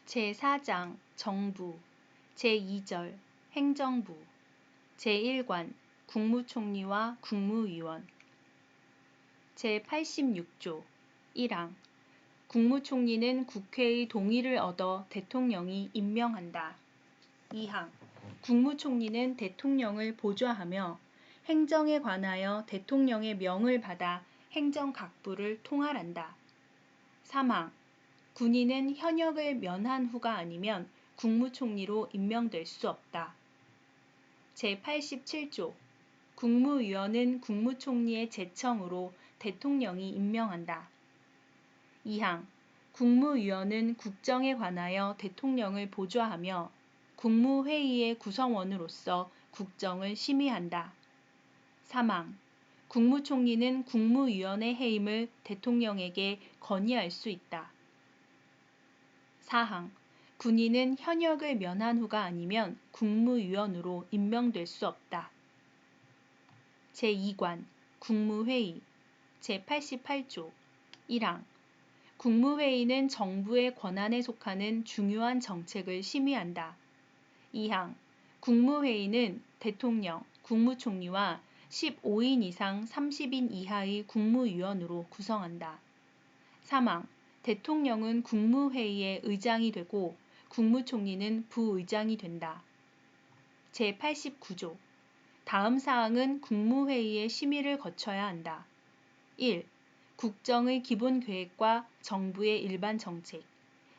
제4장 정부 제2절 행정부 제1관 국무총리와 국무위원 제86조 1항 국무총리는 국회의 동의를 얻어 대통령이 임명한다. 2항 국무총리는 대통령을 보좌하며 행정에 관하여 대통령의 명을 받아 행정각부를 통할한다. 3항 군인은 현역을 면한 후가 아니면 국무총리로 임명될 수 없다. 제87조 국무위원은 국무총리의 제청으로 대통령이 임명한다. 2항 국무위원은 국정에 관하여 대통령을 보좌하며 국무회의의 구성원으로서 국정을 심의한다. 3항 국무총리는 국무위원의 해임을 대통령에게 건의할 수 있다. 4항 군인은 현역을 면한 후가 아니면 국무위원으로 임명될 수 없다. 제2관 국무회의 제88조 1항 국무회의는 정부의 권한에 속하는 중요한 정책을 심의한다. 2항 국무회의는 대통령, 국무총리와 15인 이상 30인 이하의 국무위원으로 구성한다. 3항 대통령은 국무회의의 의장이 되고 국무총리는 부의장이 된다. 제89조 다음 사항은 국무회의의 심의를 거쳐야 한다. 1. 국정의 기본 계획과 정부의 일반 정책.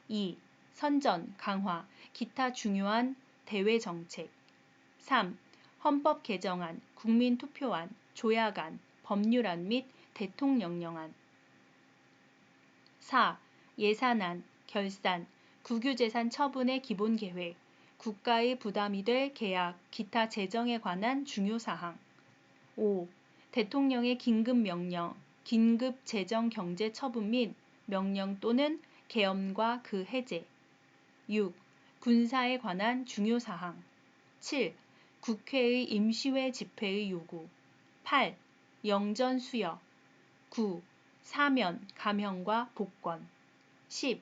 2. 선전, 강화, 기타 중요한 대외 정책. 3. 헌법 개정안, 국민투표안, 조약안, 법률안 및 대통령령안. 4. 예산안, 결산, 국유재산 처분의 기본 계획, 국가의 부담이 될 계약, 기타 재정에 관한 중요 사항. 5. 대통령의 긴급명령, 긴급재정경제 처분 및 명령 또는 계엄과 그 해제. 6. 군사에 관한 중요 사항. 7. 국회의 임시회 집회의 요구. 8. 영전 수여. 9. 사면, 감형과 복권. 10.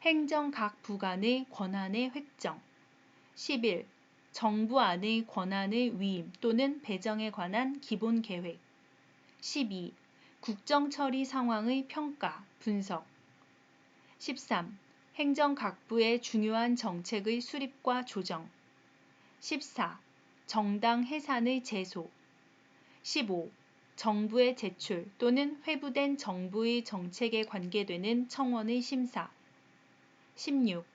행정 각 부관의 권한의 획정. 11. 정부 안의 권한의 위임 또는 배정에 관한 기본 계획. 12. 국정 처리 상황의 평가, 분석. 13. 행정 각부의 중요한 정책의 수립과 조정. 14. 정당 해산의 제소. 15. 정부의 제출 또는 회부된 정부의 정책에 관계되는 청원의 심사. 16.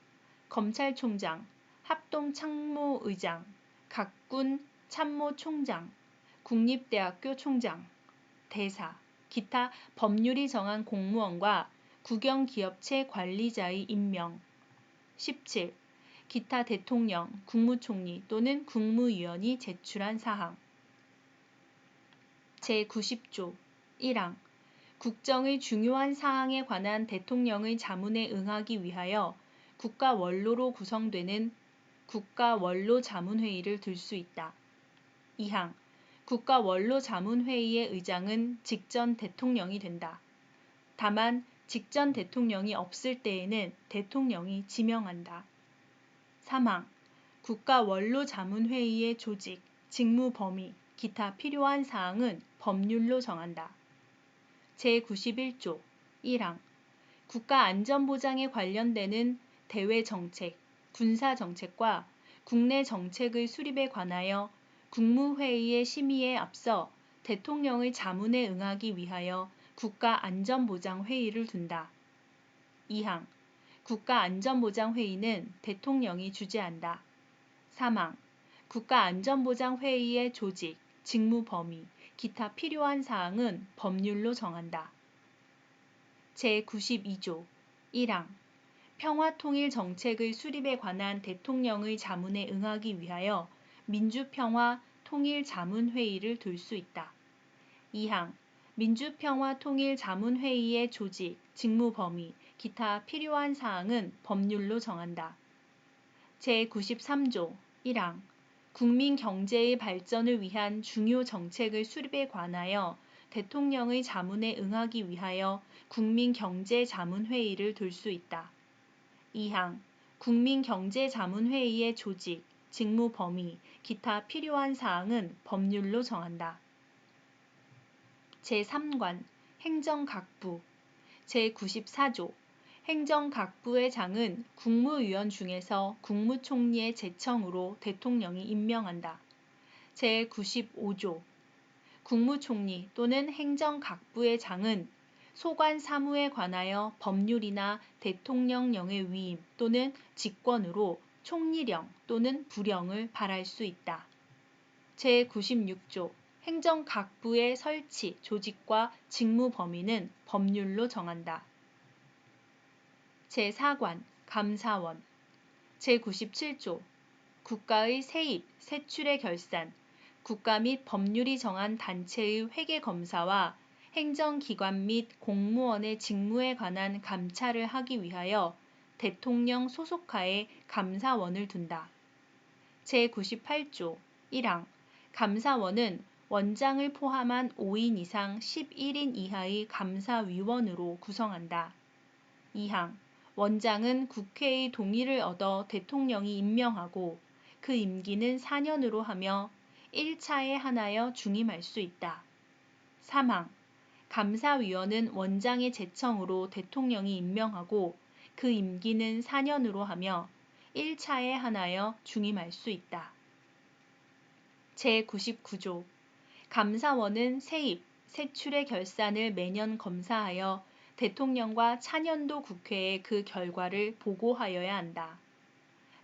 검찰총장, 합동참모의장, 각군 참모총장, 국립대학교 총장, 대사, 기타 법률이 정한 공무원과 국영기업체 관리자의 임명. 17. 기타 대통령, 국무총리 또는 국무위원이 제출한 사항. 제90조 1항 국정의 중요한 사항에 관한 대통령의 자문에 응하기 위하여 국가원로로 구성되는 국가원로자문회의를 들 수 있다. 2항 국가원로자문회의의 의장은 직전 대통령이 된다. 다만 직전 대통령이 없을 때에는 대통령이 지명한다. 3항 국가원로자문회의의 조직, 직무 범위, 기타 필요한 사항은 법률로 정한다. 제91조 1항 국가안전보장에 관련되는 대외정책, 군사정책과 국내 정책의 수립에 관하여 국무회의의 심의에 앞서 대통령의 자문에 응하기 위하여 국가안전보장회의를 둔다. 2항 국가안전보장회의는 대통령이 주재한다. 3항 국가안전보장회의의 조직, 직무 범위, 기타 필요한 사항은 법률로 정한다. 제92조 1항 평화통일정책의 수립에 관한 대통령의 자문에 응하기 위하여 민주평화통일자문회의를 들 수 있다. 2항 민주평화통일자문회의의 조직, 직무 범위, 기타 필요한 사항은 법률로 정한다. 제93조 1항 국민 경제의 발전을 위한 중요 정책의 수립에 관하여 대통령의 자문에 응하기 위하여 국민경제자문회의를 들 수 있다. 2항 국민경제자문회의의 조직, 직무 범위, 기타 필요한 사항은 법률로 정한다. 제3관 행정각부 제94조 행정각부의 장은 국무위원 중에서 국무총리의 제청으로 대통령이 임명한다. 제95조 국무총리 또는 행정각부의 장은 소관 사무에 관하여 법률이나 대통령령의 위임 또는 직권으로 총리령 또는 부령을 발할 수 있다. 제96조 행정각부의 설치, 조직과 직무 범위는 법률로 정한다. 제4관 감사원 제97조 국가의 세입, 세출의 결산, 국가 및 법률이 정한 단체의 회계검사와 행정기관 및 공무원의 직무에 관한 감찰을 하기 위하여 대통령 소속하에 감사원을 둔다. 제98조 1항 감사원은 원장을 포함한 5인 이상 11인 이하의 감사위원으로 구성한다. 2항 원장은 국회의 동의를 얻어 대통령이 임명하고 그 임기는 4년으로 하며 1차에 한하여 중임할 수 있다. 3항 감사위원은 원장의 제청으로 대통령이 임명하고 그 임기는 4년으로 하며 1차에 한하여 중임할 수 있다. 제99조 감사원은 세입, 세출의 결산을 매년 검사하여 대통령과 차년도 국회에 그 결과를 보고하여야 한다.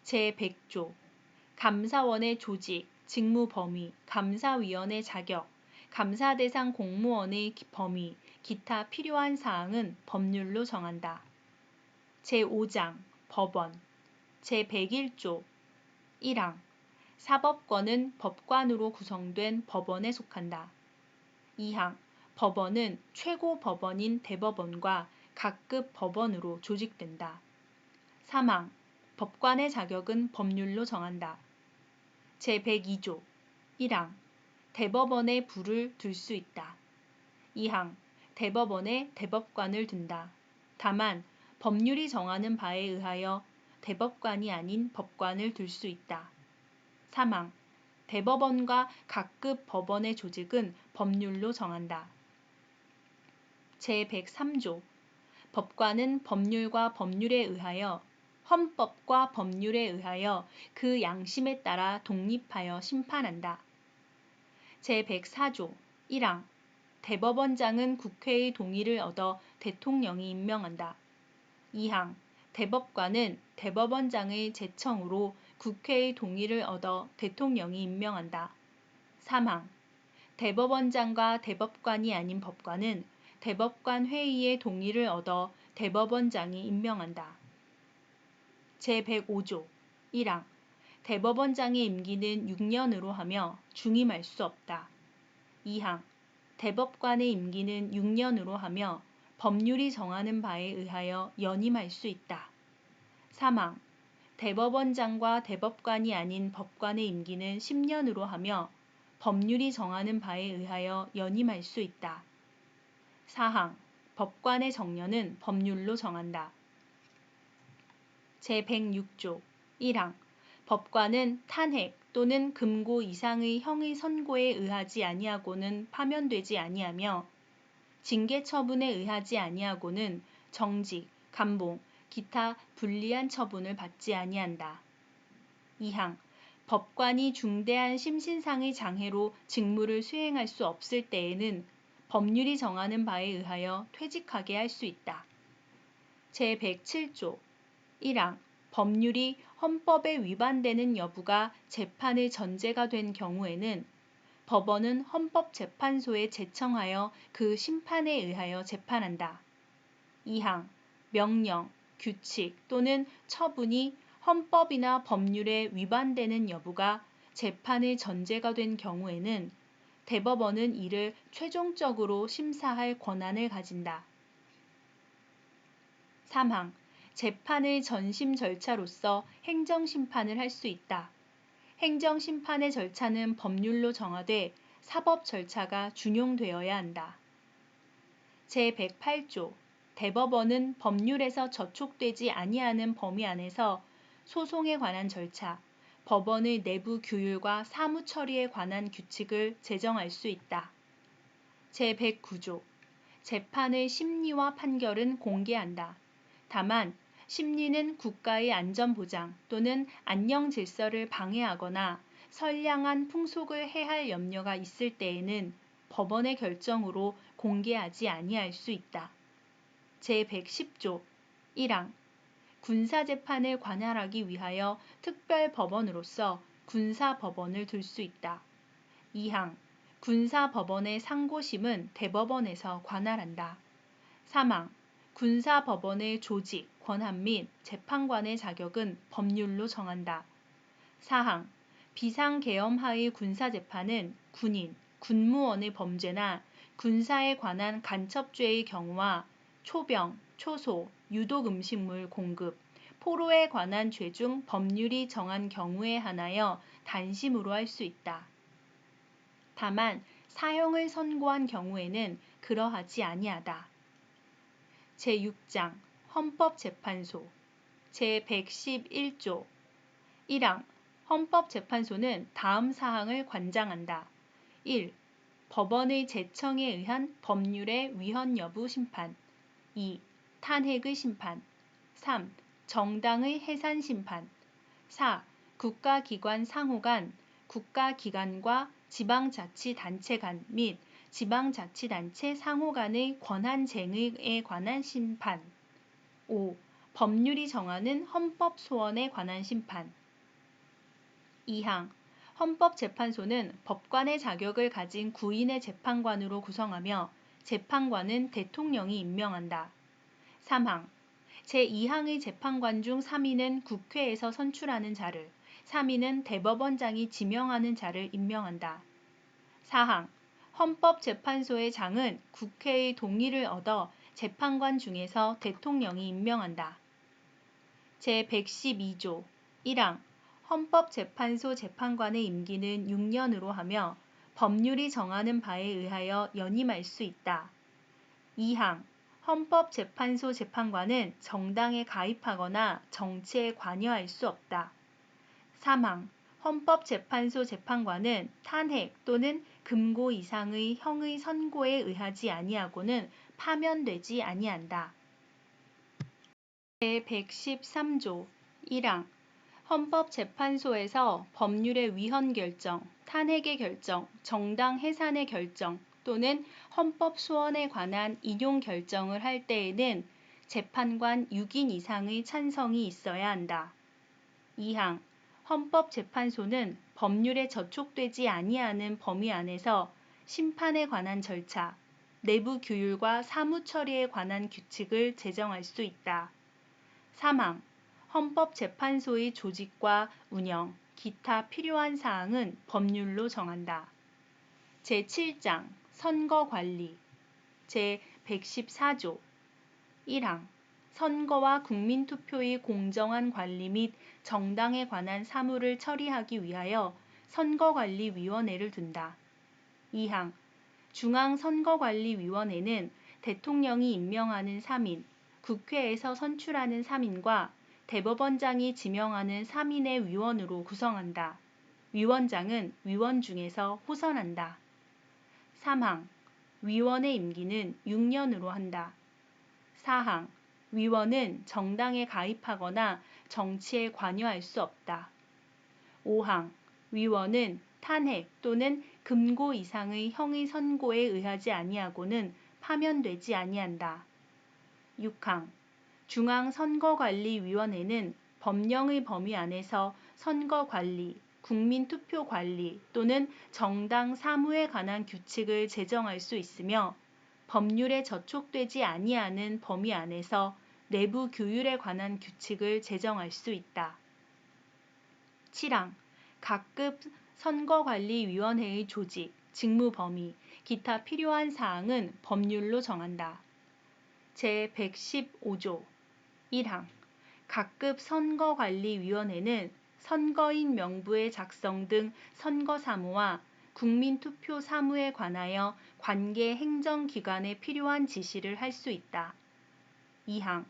제100조 감사원의 조직, 직무 범위, 감사위원의 자격, 감사 대상 공무원의 범위, 기타 필요한 사항은 법률로 정한다. 제5장 법원 제101조 1항 사법권은 법관으로 구성된 법원에 속한다. 2항 법원은 최고법원인 대법원과 각급 법원으로 조직된다. 3항 법관의 자격은 법률로 정한다. 제102조 1항 대법원에 부를 둘 수 있다. 2항 대법원에 대법관을 둔다. 다만 법률이 정하는 바에 의하여 대법관이 아닌 법관을 둘 수 있다. 3항 대법원과 각급 법원의 조직은 법률로 정한다. 제103조 법관은 법률과 법률에 의하여 헌법과 법률에 의하여 그 양심에 따라 독립하여 심판한다. 제104조 1항 대법원장은 국회의 동의를 얻어 대통령이 임명한다. 2항 대법관은 대법원장의 제청으로 국회의 동의를 얻어 대통령이 임명한다. 3항 대법원장과 대법관이 아닌 법관은 대법관 회의의 동의를 얻어 대법원장이 임명한다. 제105조 1항 대법원장의 임기는 6년으로 하며 중임할 수 없다. 2항 대법관의 임기는 6년으로 하며 법률이 정하는 바에 의하여 연임할 수 있다. 3항 대법원장과 대법관이 아닌 법관의 임기는 10년으로 하며 법률이 정하는 바에 의하여 연임할 수 있다. 4항 법관의 정년은 법률로 정한다. 제106조 1항 법관은 탄핵 또는 금고 이상의 형의 선고에 의하지 아니하고는 파면되지 아니하며 징계 처분에 의하지 아니하고는 정직, 감봉, 기타 불리한 처분을 받지 아니한다. 2항 법관이 중대한 심신상의 장애로 직무를 수행할 수 없을 때에는 법률이 정하는 바에 의하여 퇴직하게 할 수 있다. 제107조 1항 법률이 헌법에 위반되는 여부가 재판의 전제가 된 경우에는 법원은 헌법재판소에 제청하여 그 심판에 의하여 재판한다. 2항 명령, 규칙 또는 처분이 헌법이나 법률에 위반되는 여부가 재판의 전제가 된 경우에는 대법원은 이를 최종적으로 심사할 권한을 가진다. 3항 재판의 전심 절차로서 행정심판을 할 수 있다. 행정심판의 절차는 법률로 정하되 사법 절차가 준용되어야 한다. 제108조 대법원은 법률에서 저촉되지 아니하는 범위 안에서 소송에 관한 절차, 법원의 내부 규율과 사무 처리에 관한 규칙을 제정할 수 있다. 제109조 재판의 심리와 판결은 공개한다. 다만 심리는 국가의 안전보장 또는 안녕질서를 방해하거나 선량한 풍속을 해할 염려가 있을 때에는 법원의 결정으로 공개하지 아니할 수 있다. 제110조 1항 군사재판을 관할하기 위하여 특별법원으로서 군사법원을 둘 수 있다. 2항 군사법원의 상고심은 대법원에서 관할한다. 3항 군사법원의 조직, 권한 및 재판관의 자격은 법률로 정한다. 4항 비상계엄하의 군사재판은 군인, 군무원의 범죄나 군사에 관한 간첩죄의 경우와 초병, 초소, 유독음식물 공급, 포로에 관한 죄 중 법률이 정한 경우에 한하여 단심으로 할 수 있다. 다만 사형을 선고한 경우에는 그러하지 아니하다. 제6장 헌법재판소 제111조 1항 헌법재판소는 다음 사항을 관장한다. 1. 법원의 제청에 의한 법률의 위헌 여부 심판 2. 탄핵의 심판 3. 정당의 해산 심판 4. 국가기관 상호 간, 국가기관과 지방자치단체 간 및 지방자치단체 상호 간의 권한쟁의에 관한 심판 5. 법률이 정하는 헌법소원에 관한 심판 2항 헌법재판소는 법관의 자격을 가진 구인의 재판관으로 구성하며 재판관은 대통령이 임명한다. 3항 제2항의 재판관 중 3인은 국회에서 선출하는 자를, 3인은 대법원장이 지명하는 자를 임명한다. 4항 헌법재판소의 장은 국회의 동의를 얻어 재판관 중에서 대통령이 임명한다. 제112조 1항 헌법재판소 재판관의 임기는 6년으로 하며 법률이 정하는 바에 의하여 연임할 수 있다. 2항 헌법재판소 재판관은 정당에 가입하거나 정치에 관여할 수 없다. 3항 헌법재판소 재판관은 탄핵 또는 금고 이상의 형의 선고에 의하지 아니하고는 파면되지 아니한다. 제113조 1항 헌법재판소에서 법률의 위헌 결정, 탄핵의 결정, 정당 해산의 결정 또는 헌법소원에 관한 인용 결정을 할 때에는 재판관 6인 이상의 찬성이 있어야 한다. 2항 헌법재판소는 법률에 저촉되지 아니하는 범위 안에서 심판에 관한 절차, 내부 규율과 사무 처리에 관한 규칙을 제정할 수 있다. 3항 헌법재판소의 조직과 운영, 기타 필요한 사항은 법률로 정한다. 제7장 선거관리 제114조 1항 선거와 국민투표의 공정한 관리 및 정당에 관한 사무를 처리하기 위하여 선거관리위원회를 둔다. 2항 중앙선거관리위원회는 대통령이 임명하는 3인, 국회에서 선출하는 3인과 대법원장이 지명하는 3인의 위원으로 구성한다. 위원장은 위원 중에서 호선한다. 3항 위원의 임기는 6년으로 한다. 4항 위원은 정당에 가입하거나 정치에 관여할 수 없다. 5항 위원은 탄핵 또는 금고 이상의 형의 선고에 의하지 아니하고는 파면되지 아니한다. 6항 중앙선거관리위원회는 법령의 범위 안에서 선거관리, 국민투표관리 또는 정당 사무에 관한 규칙을 제정할 수 있으며 법률에 저촉되지 아니하는 범위 안에서 내부 규율에 관한 규칙을 제정할 수 있다. 7항 각급 선거관리위원회의 조직, 직무 범위, 기타 필요한 사항은 법률로 정한다. 제115조 1항 각급 선거관리위원회는 선거인 명부의 작성 등 선거사무와 국민투표 사무에 관하여 관계 행정기관에 필요한 지시를 할 수 있다. 2항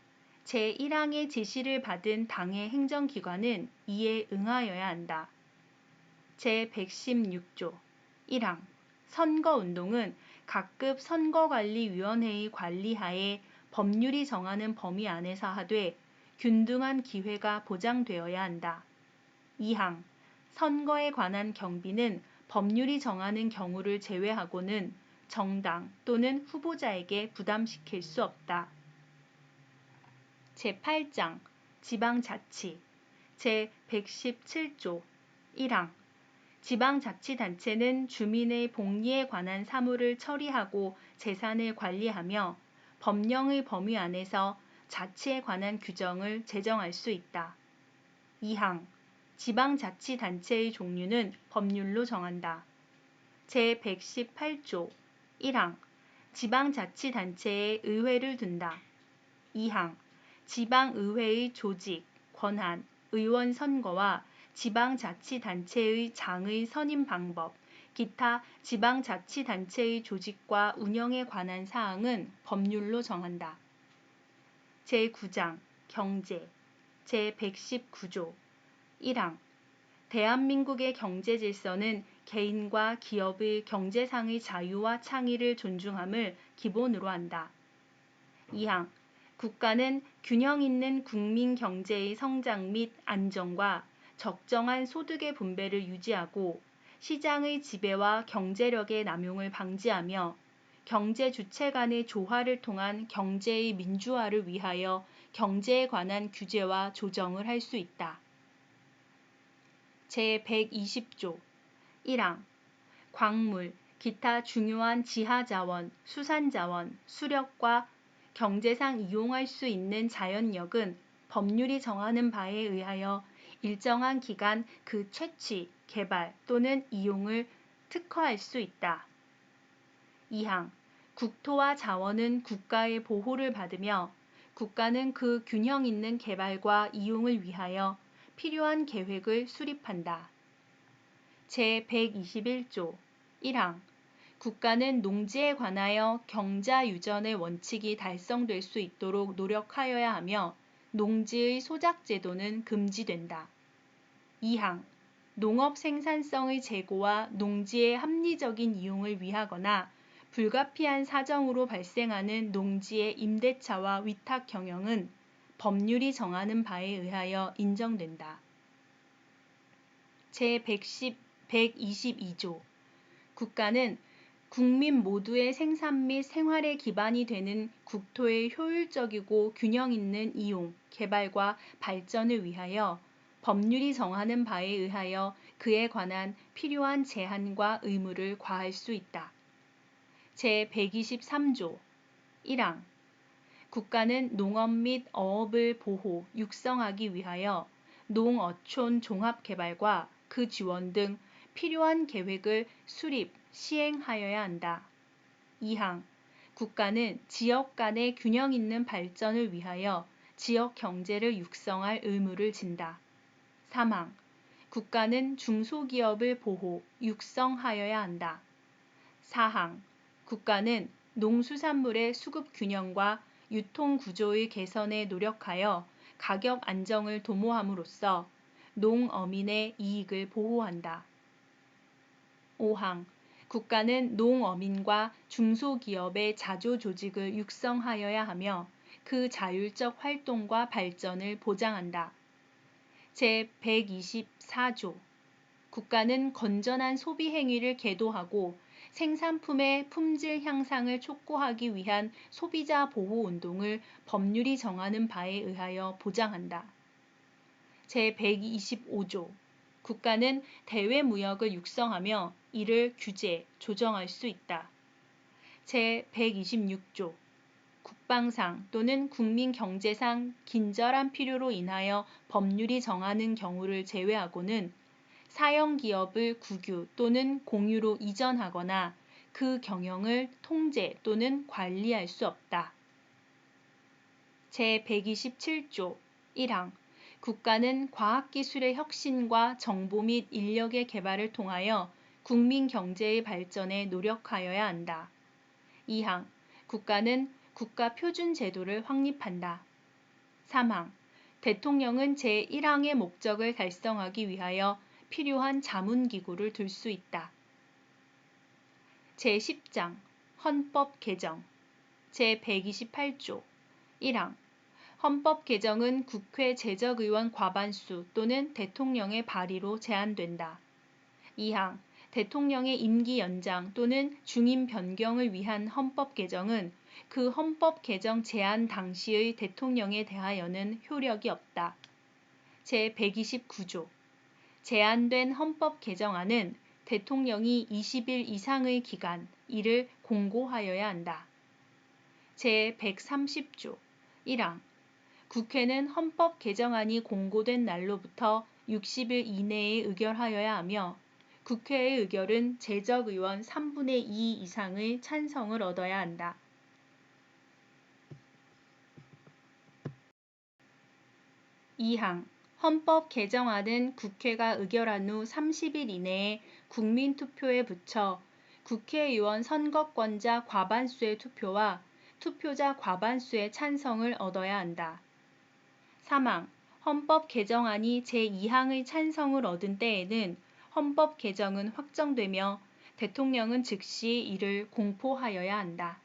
제1항의 지시를 받은 당의 행정기관은 이에 응하여야 한다. 제116조 1항 선거운동은 각급 선거관리위원회의 관리하에 법률이 정하는 범위 안에서 하되 균등한 기회가 보장되어야 한다. 2항 선거에 관한 경비는 법률이 정하는 경우를 제외하고는 정당 또는 후보자에게 부담시킬 수 없다. 제8장 지방자치 제117조 1항 지방자치단체는 주민의 복리에 관한 사무를 처리하고 재산을 관리하며 법령의 범위 안에서 자치에 관한 규정을 제정할 수 있다. 2항 지방자치단체의 종류는 법률로 정한다. 제118조 1항 지방자치단체에 의회를 둔다. 2항 지방의회의 조직, 권한, 의원 선거와 지방자치단체의 장의 선임 방법, 기타 지방자치단체의 조직과 운영에 관한 사항은 법률로 정한다. 제9장 경제 제119조 1항 대한민국의 경제질서는 개인과 기업의 경제상의 자유와 창의를 존중함을 기본으로 한다. 2항 국가는 균형 있는 국민 경제의 성장 및 안정과 적정한 소득의 분배를 유지하고 시장의 지배와 경제력의 남용을 방지하며 경제 주체 간의 조화를 통한 경제의 민주화를 위하여 경제에 관한 규제와 조정을 할 수 있다. 제120조 1항 광물, 기타 중요한 지하자원, 수산자원, 수력과 경제상 이용할 수 있는 자연력은 법률이 정하는 바에 의하여 일정한 기간 그 채취, 개발 또는 이용을 특허할 수 있다. 2항 국토와 자원은 국가의 보호를 받으며 국가는 그 균형 있는 개발과 이용을 위하여 필요한 계획을 수립한다. 제121조 1항 국가는 농지에 관하여 경자유전의 원칙이 달성될 수 있도록 노력하여야 하며 농지의 소작제도는 금지된다. 2항 농업 생산성의 제고와 농지의 합리적인 이용을 위하거나 불가피한 사정으로 발생하는 농지의 임대차와 위탁 경영은 법률이 정하는 바에 의하여 인정된다. 제122조 국가는 국민 모두의 생산 및 생활의 기반이 되는 국토의 효율적이고 균형 있는 이용, 개발과 발전을 위하여 법률이 정하는 바에 의하여 그에 관한 필요한 제한과 의무를 과할 수 있다. 제123조 1항 국가는 농업 및 어업을 보호, 육성하기 위하여 농어촌 종합개발과 그 지원 등 필요한 계획을 수립, 시행하여야 한다. 2항 국가는 지역 간의 균형 있는 발전을 위하여 지역 경제를 육성할 의무를 진다. 3항 국가는 중소기업을 보호, 육성하여야 한다. 4항 국가는 농수산물의 수급 균형과 유통구조의 개선에 노력하여 가격 안정을 도모함으로써 농어민의 이익을 보호한다. 5항 국가는 농어민과 중소기업의 자조조직을 육성하여야 하며 그 자율적 활동과 발전을 보장한다. 제124조 국가는 건전한 소비 행위를 계도하고 생산품의 품질 향상을 촉구하기 위한 소비자 보호 운동을 법률이 정하는 바에 의하여 보장한다. 제125조 국가는 대외무역을 육성하며 이를 규제, 조정할 수 있다. 제126조 국방상 또는 국민경제상 긴절한 필요로 인하여 법률이 정하는 경우를 제외하고는 사형기업을 국유 또는 공유로 이전하거나 그 경영을 통제 또는 관리할 수 없다. 제127조 1항 국가는 과학기술의 혁신과 정보 및 인력의 개발을 통하여 국민 경제의 발전에 노력하여야 한다. 2항 국가는 국가표준제도를 확립한다. 3항. 대통령은 제1항의 목적을 달성하기 위하여 필요한 자문기구를 둘 수 있다. 제10장 헌법 개정 제128조 1항. 헌법 개정은 국회 재적의원 과반수 또는 대통령의 발의로 제한된다. 2항. 대통령의 임기 연장 또는 중임 변경을 위한 헌법 개정은 그 헌법 개정 제안 당시의 대통령에 대하여는 효력이 없다. 제129조. 제안된 헌법 개정안은 대통령이 20일 이상의 기간 이를 공고하여야 한다. 제130조 1항. 국회는 헌법 개정안이 공고된 날로부터 60일 이내에 의결하여야 하며 국회의 의결은 재적의원 3분의 2 이상의 찬성을 얻어야 한다. 2항. 헌법 개정안은 국회가 의결한 후 30일 이내에 국민투표에 붙여 국회의원 선거권자 과반수의 투표와 투표자 과반수의 찬성을 얻어야 한다. 3항. 헌법 개정안이 제2항의 찬성을 얻은 때에는 헌법 개정은 확정되며 대통령은 즉시 이를 공포하여야 한다.